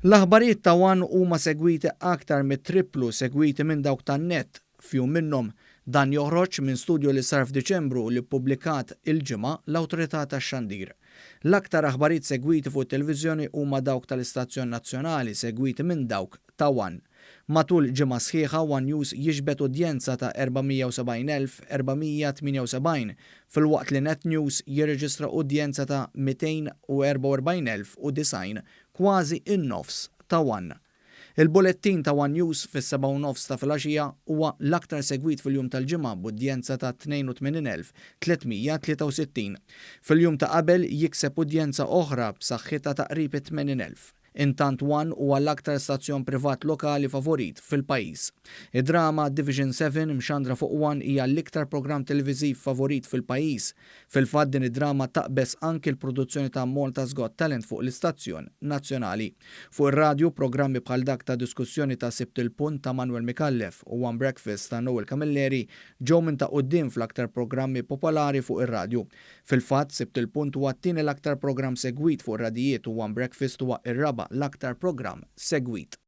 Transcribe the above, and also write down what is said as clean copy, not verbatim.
L-aħbarijiet ta' One huma segwiti aktar mit-tripplu segwiti minn dawk tan-net f'jum minnhom. Dan joħroġ minn studju li sar f'Diċembru li ppubblikat il-ġimgħa l-Awtorità tax-Xandir. L-aktar aħbarijiet segwiti fuq it-televiżjoni huma dawk tal-istazzjon nazzjonali segwiti minn dawk ta' One. Matul ġimgħa sħiħa One News jiġbed udjenza ta' 470,478 filwaqt li Net News jirreġistra udjenza ta' 244,090 kważi in-nofs ta' One. Il-bullettin ta' One News fis-sebgħa ta' filgħaxija huwa l-aktar segwit fil-jum tal-ġimgħa b'udjenza ta' 82,363. Fil-jum ta' qabel jikseb udjenza oħra b'saħħitha taqrib 80,000. Intant One huwa l-aktar stazzjon privat lokali favorit fil-pajjiż. Id-drama Division 7 mxandra fuq One hija l-iktar programm televiżiv favorit fil-pajjiż. Fil-fatt din id-drama taqbes anki l-produzzjoni ta' Malta's Got Talent fuq l-istazzjon nazzjonali. Fuq ir-radju programmi bħal dak ta' diskussjoni ta' It-Tripplu ta' Manuel Mikallef u One Breakfast ta' Noel Camilleri ġew minn ta' quddiem fl-aktar programmi popolari fuq ir-radju. Fil-fatt It-Tripplu huwa t-tieni l-aktar programm segwit fuq ir-radijiet u One Breakfast huwa r-raba' l-aktar programm segwit.